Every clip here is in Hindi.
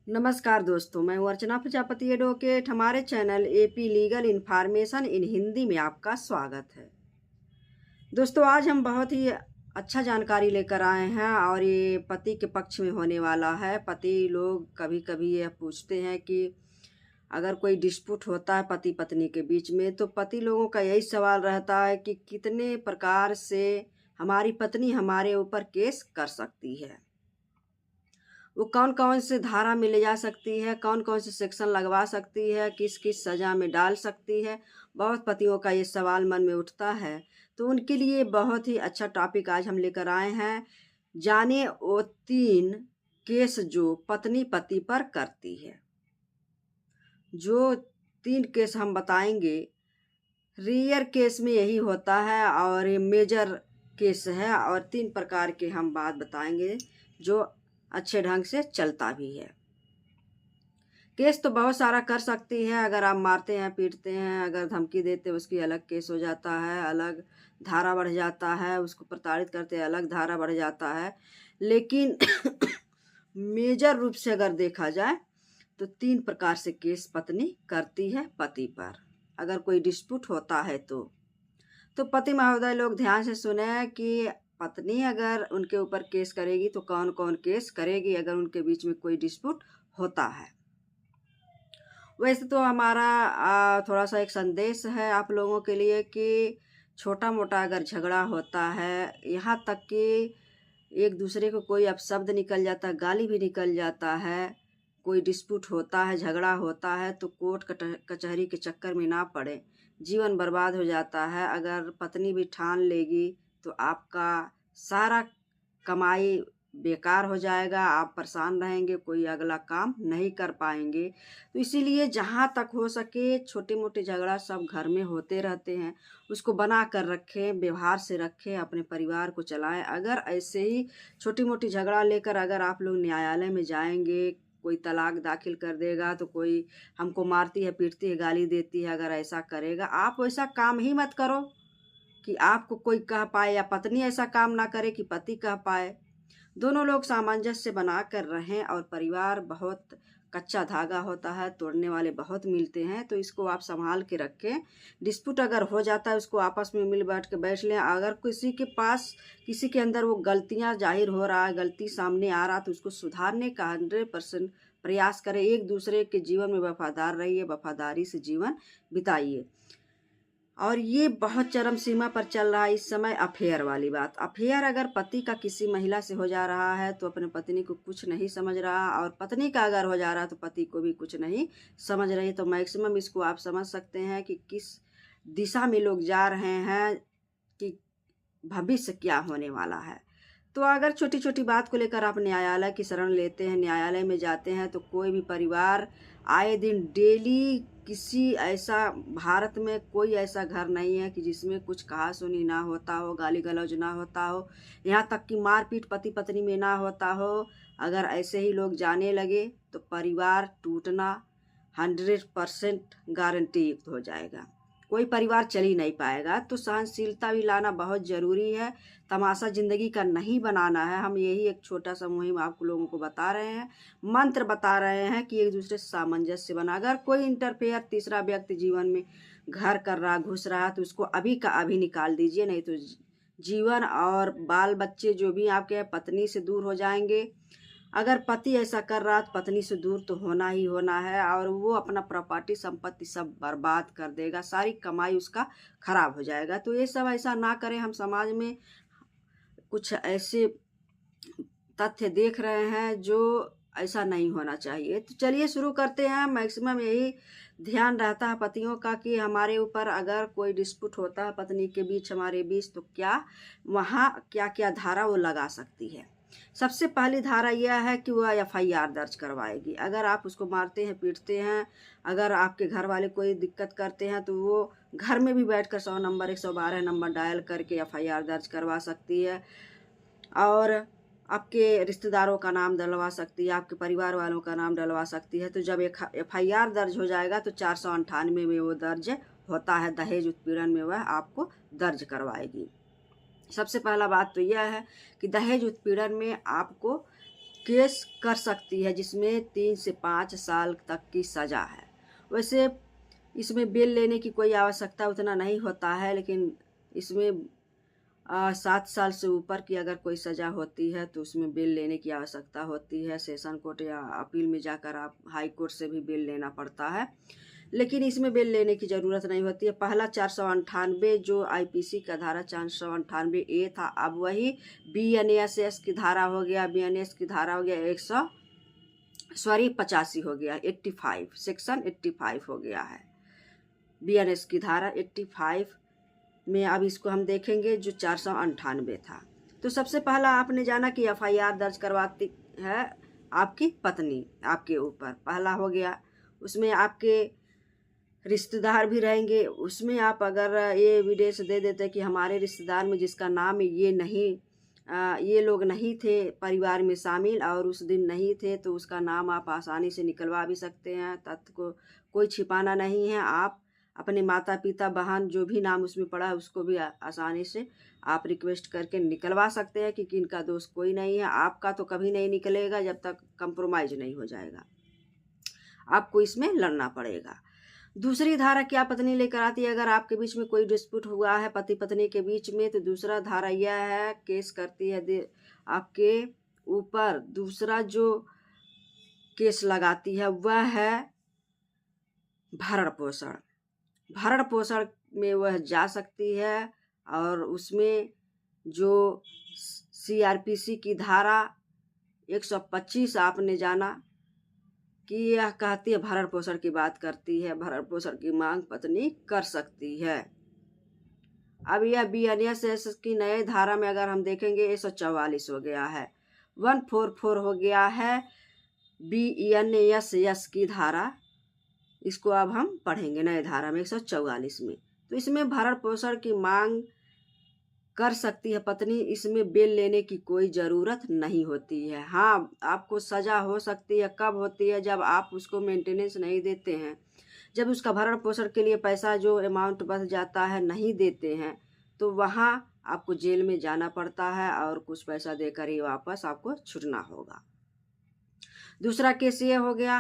नमस्कार दोस्तों, मैं हूँ अर्चना प्रजापति एडवोकेट। हमारे channel AP legal information in Hindi में आपका स्वागत है। दोस्तों, आज हम बहुत ही अच्छा जानकारी लेकर आए हैं और ये पति के पक्ष में होने वाला है। पति लोग कभी कभी यह पूछते हैं कि अगर कोई डिस्प्यूट होता है पति पत्नी के बीच में, तो पति लोगों का यही सवाल रहता है कि कितने प्रकार से हमारी पत्नी हमारे ऊपर केस कर सकती है, वो कौन कौन से धारा में ले जा सकती है, कौन कौन से सेक्शन लगवा सकती है, किस किस सज़ा में डाल सकती है। बहुत पतियों का ये सवाल मन में उठता है, तो उनके लिए बहुत ही अच्छा टॉपिक आज हम लेकर आए हैं। जाने वो 3 केस जो पत्नी पति पर करती है। जो 3 केस हम बताएंगे, रेयर केस में यही होता है और ये मेजर केस है, और 3 प्रकार के हम बात बताएंगे जो अच्छे ढंग से चलता भी है। केस तो बहुत सारा कर सकती है। अगर आप मारते हैं, पीटते हैं, अगर धमकी देते उसकी अलग केस हो जाता है, अलग धारा बढ़ जाता है। उसको प्रताड़ित करते अलग धारा बढ़ जाता है। लेकिन मेजर रूप से अगर देखा जाए तो 3 प्रकार से केस पत्नी करती है पति पर, अगर कोई डिस्प्यूट होता है तो पति महोदय लोग ध्यान से सुने कि पत्नी अगर उनके ऊपर केस करेगी तो कौन कौन केस करेगी अगर उनके बीच में कोई डिस्प्यूट होता है। वैसे तो हमारा थोड़ा सा एक संदेश है आप लोगों के लिए कि छोटा मोटा अगर झगड़ा होता है, यहाँ तक कि एक दूसरे को कोई अपशब्द निकल जाता है, गाली भी निकल जाता है, कोई डिस्प्यूट होता है, झगड़ा होता है, तो कोर्ट कचहरी के चक्कर में ना पड़े, जीवन बर्बाद हो जाता है। अगर पत्नी भी ठान लेगी तो आपका सारा कमाई बेकार हो जाएगा, आप परेशान रहेंगे, कोई अगला काम नहीं कर पाएंगे। तो इसीलिए जहाँ तक हो सके छोटे मोटे झगड़ा सब घर में होते रहते हैं, उसको बना कर रखें, व्यवहार से रखें, अपने परिवार को चलाएं। अगर ऐसे ही छोटी मोटी झगड़ा लेकर अगर आप लोग न्यायालय में जाएंगे, कोई तलाक दाखिल कर देगा, तो कोई हमको मारती है, पीटती है, गाली देती है, अगर ऐसा करेगा, आप वैसा काम ही मत करो कि आपको कोई कह पाए, या पत्नी ऐसा काम ना करे कि पति कह पाए। दोनों लोग सामंजस्य बना कर रहें। और परिवार बहुत कच्चा धागा होता है, तोड़ने वाले बहुत मिलते हैं, तो इसको आप संभाल के रखें। डिस्प्यूट अगर हो जाता है उसको आपस में मिल बैठ के बैठ लें। अगर किसी के पास, किसी के अंदर वो गलतियां जाहिर हो रहा है, गलती सामने आ रहा, तो उसको सुधारने का 100% प्रयास करें। एक दूसरे के जीवन में वफादार रहिए, वफादारी से जीवन बिताइए। और ये बहुत चरम सीमा पर चल रहा है इस समय अफेयर वाली बात। अफेयर अगर पति का किसी महिला से हो जा रहा है तो अपने पत्नी को कुछ नहीं समझ रहा, और पत्नी का अगर हो जा रहा है तो पति को भी कुछ नहीं समझ रही। तो मैक्सिमम इसको आप समझ सकते हैं कि किस दिशा में लोग जा रहे हैं, कि भविष्य क्या होने वाला है। तो अगर छोटी छोटी बात को लेकर आप न्यायालय की शरण लेते हैं, न्यायालय में जाते हैं, तो कोई भी परिवार आए दिन डेली किसी ऐसा, भारत में कोई ऐसा घर नहीं है कि जिसमें कुछ कहा सुनी ना होता हो, गाली गलौज ना होता हो, यहाँ तक कि मारपीट पति पत्नी में ना होता हो। अगर ऐसे ही लोग जाने लगे तो परिवार टूटना 100% गारंटी युक्त हो जाएगा, कोई परिवार चल ही नहीं पाएगा। तो सहनशीलता भी लाना बहुत ज़रूरी है, तमाशा ज़िंदगी का नहीं बनाना है। हम यही एक छोटा सा मुहिम आप लोगों को बता रहे हैं, मंत्र बता रहे हैं कि एक दूसरे से सामंजस्य बना। अगर कोई इंटरफेयर तीसरा व्यक्ति जीवन में घर कर रहा, घुस रहा, तो उसको अभी का अभी निकाल दीजिए, नहीं तो जीवन और बाल बच्चे जो भी आपके पत्नी से दूर हो जाएंगे। अगर पति ऐसा कर रहा तो पत्नी से दूर तो होना ही होना है, और वो अपना प्रॉपर्टी संपत्ति सब बर्बाद कर देगा, सारी कमाई उसका खराब हो जाएगा। तो ये सब ऐसा ना करें। हम समाज में कुछ ऐसे तथ्य देख रहे हैं जो ऐसा नहीं होना चाहिए। तो चलिए शुरू करते हैं। मैक्सिमम यही ध्यान रहता है पतियों का कि हमारे ऊपर अगर कोई डिस्प्यूट होता है पत्नी के बीच, हमारे बीच, तो क्या वहाँ क्या क्या धारा वो लगा सकती है। सबसे पहली धारा यह है कि वह एफआईआर दर्ज करवाएगी। अगर आप उसको मारते हैं, पीटते हैं, अगर आपके घर वाले कोई दिक्कत करते हैं, तो वो घर में भी बैठकर 100 नंबर 112 नंबर डायल करके एफआईआर दर्ज करवा सकती है, और आपके रिश्तेदारों का नाम डलवा सकती है, आपके परिवार वालों का नाम डलवा सकती है। तो जब एफआईआर दर्ज हो जाएगा तो 498 में वो दर्ज होता है, दहेज उत्पीड़न में वह आपको दर्ज करवाएगी। सबसे पहला बात तो यह है कि दहेज उत्पीड़न में आपको केस कर सकती है, जिसमें 3 से 5 साल तक की सज़ा है। वैसे इसमें बेल लेने की कोई आवश्यकता उतना नहीं होता है, लेकिन इसमें 7 साल से ऊपर की अगर कोई सज़ा होती है तो उसमें बेल लेने की आवश्यकता होती है। सेशन कोर्ट या अपील में जाकर आप हाई कोर्ट से भी बेल लेना पड़ता है, लेकिन इसमें बेल लेने की ज़रूरत नहीं होती है। पहला 498 जो आईपीसी का धारा 498 ए था, अब वही बीएनएस की धारा हो गया, बीएनएस की धारा हो गया 85 हो गया, 85 सेक्शन 85 हो गया है। बीएनएस की धारा 85 में अब इसको हम देखेंगे जो 498 था। तो सबसे पहला आपने जाना कि एफआईआर दर्ज करवाती है आपकी पत्नी आपके ऊपर, पहला हो गया। उसमें आपके रिश्तेदार भी रहेंगे, उसमें आप अगर ये एविडेंस दे देते कि हमारे रिश्तेदार में जिसका नाम ये नहीं ये लोग नहीं थे परिवार में शामिल और उस दिन नहीं थे, तो उसका नाम आप आसानी से निकलवा भी सकते हैं। तथ्य को कोई छिपाना नहीं है। आप अपने माता पिता बहन जो भी नाम उसमें पड़ा है उसको भी आसानी से आप रिक्वेस्ट करके निकलवा सकते हैं कि किनका दोष कोई नहीं है। आपका तो कभी नहीं निकलेगा जब तक कंप्रोमाइज नहीं हो जाएगा, आपको इसमें लड़ना पड़ेगा। दूसरी धारा क्या पत्नी लेकर आती है, अगर आपके बीच में कोई डिस्प्यूट हुआ है पति पत्नी के बीच में, तो दूसरा धारा यह है केस करती है आपके ऊपर। दूसरा जो केस लगाती है वह है भरण पोषण। भरण पोषण में वह जा सकती है और उसमें जो सीआरपीसी की धारा 125 आपने जाना कि यह कहती है भरण पोषण की बात करती है, भरण पोषण की मांग पत्नी कर सकती है। अब यह बीएनएस की नए धारा में अगर हम देखेंगे 144 हो गया है, 144 हो गया है बीएनएस की धारा। इसको अब हम पढ़ेंगे नए धारा में 144 में। तो इसमें भरण पोषण की मांग कर सकती है पत्नी, इसमें बेल लेने की कोई ज़रूरत नहीं होती है। हाँ, आपको सज़ा हो सकती है, कब होती है, जब आप उसको मेंटेनेंस नहीं देते हैं, जब उसका भरण पोषण के लिए पैसा जो अमाउंट बच जाता है नहीं देते हैं, तो वहाँ आपको जेल में जाना पड़ता है और कुछ पैसा देकर ही वापस आपको छुटना होगा। दूसरा केस ये हो गया।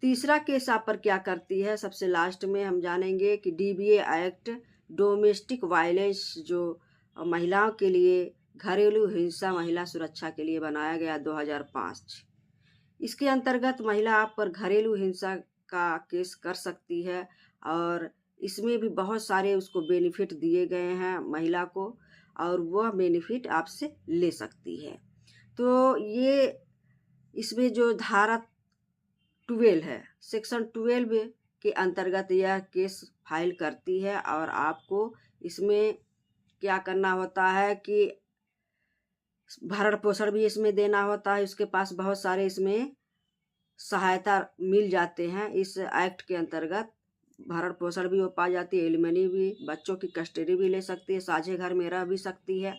तीसरा केस आप पर क्या करती है, सबसे लास्ट में हम जानेंगे कि डीबीए एक्ट डोमेस्टिक वायलेंस जो महिलाओं के लिए घरेलू हिंसा महिला सुरक्षा के लिए बनाया गया 2005। इसके अंतर्गत महिला आप पर घरेलू हिंसा का केस कर सकती है और इसमें भी बहुत सारे उसको बेनिफिट दिए गए हैं महिला को और वह बेनिफिट आपसे ले सकती है। तो ये इसमें जो धारा 12 है, सेक्शन 12 के अंतर्गत यह केस फाइल करती है और आपको इसमें क्या करना होता है कि भरण पोषण भी इसमें देना होता है। उसके पास बहुत सारे इसमें सहायता मिल जाते हैं। इस एक्ट के अंतर्गत भरण पोषण भी हो पा जाती है, एलिमनी भी, बच्चों की कस्टडी भी ले सकती है, साझे घर में रह भी सकती है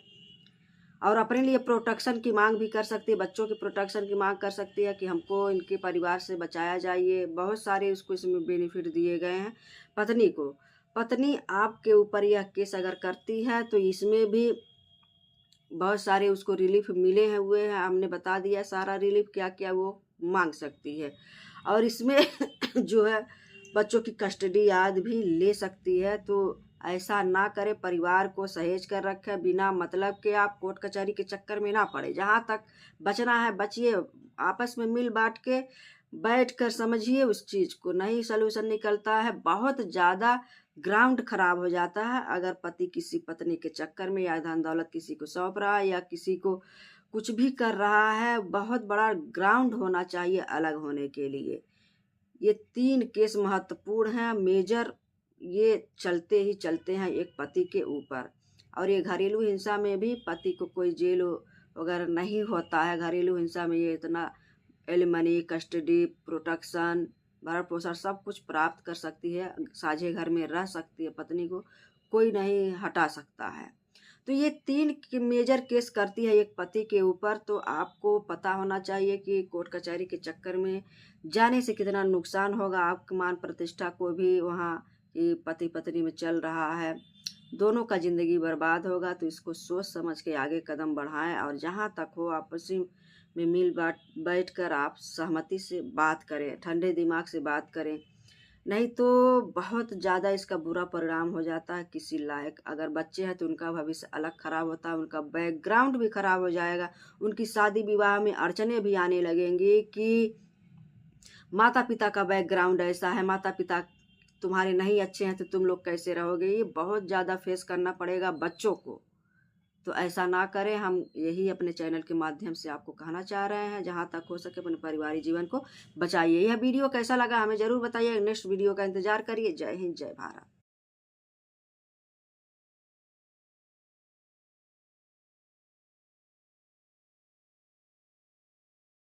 और अपने लिए प्रोटेक्शन की मांग भी कर सकती है, बच्चों की प्रोटेक्शन की मांग कर सकती है कि हमको इनके परिवार से बचाया जाइए। बहुत सारे उसको इसमें बेनिफिट दिए गए हैं पत्नी को। पत्नी आपके ऊपर यह केस अगर करती है तो इसमें भी बहुत सारे उसको रिलीफ मिले हैं हुए हैं, हमने बता दिया सारा रिलीफ क्या क्या वो मांग सकती है। और इसमें जो है बच्चों की कस्टडी आदि भी ले सकती है। तो ऐसा ना करे, परिवार को सहेज कर रखें, बिना मतलब के आप कोर्ट कचहरी के चक्कर में ना पड़े। जहाँ तक बचना है बचिए, आपस में मिल बांट के बैठ कर समझिए उस चीज़ को, नहीं सलूशन निकलता है। बहुत ज़्यादा ग्राउंड खराब हो जाता है अगर पति किसी पत्नी के चक्कर में या धन दौलत किसी को सौंप रहा है या किसी को कुछ भी कर रहा है। बहुत बड़ा ग्राउंड होना चाहिए अलग होने के लिए। ये 3 केस महत्वपूर्ण हैं, मेजर, ये चलते ही चलते हैं एक पति के ऊपर। और ये घरेलू हिंसा में भी पति को कोई जेल वगैरह नहीं होता है। घरेलू हिंसा में ये इतना एलिमनी, कस्टडी, प्रोटेक्शन, भरण पोषण सब कुछ प्राप्त कर सकती है, साझे घर में रह सकती है, पत्नी को कोई नहीं हटा सकता है। तो ये 3 मेजर केस करती है एक पति के ऊपर। तो आपको पता होना चाहिए कि कोर्ट कचहरी के चक्कर में जाने से कितना नुकसान होगा, आपकी मान प्रतिष्ठा को भी वहाँ कि पति पत्नी में चल रहा है, दोनों का ज़िंदगी बर्बाद होगा। तो इसको सोच समझ के आगे कदम बढ़ाएं और जहाँ तक हो आपसी में मिल बैठ कर आप सहमति से बात करें, ठंडे दिमाग से बात करें। नहीं तो बहुत ज़्यादा इसका बुरा परिणाम हो जाता है किसी लायक। अगर बच्चे हैं तो उनका भविष्य अलग खराब होता है, उनका बैकग्राउंड भी खराब हो जाएगा। उनकी शादी विवाह में अड़चने भी आने लगेंगी कि माता पिता का बैकग्राउंड ऐसा है, माता पिता तुम्हारे नहीं अच्छे हैं तो तुम लोग कैसे रहोगे। ये बहुत ज़्यादा फेस करना पड़ेगा बच्चों को। तो ऐसा ना करें, हम यही अपने चैनल के माध्यम से आपको कहना चाह रहे हैं। जहाँ तक हो सके अपने पारिवारिक जीवन को बचाइए। यह वीडियो कैसा लगा हमें ज़रूर बताइए। नेक्स्ट वीडियो का इंतजार करिए। जय हिंद, जय भारत।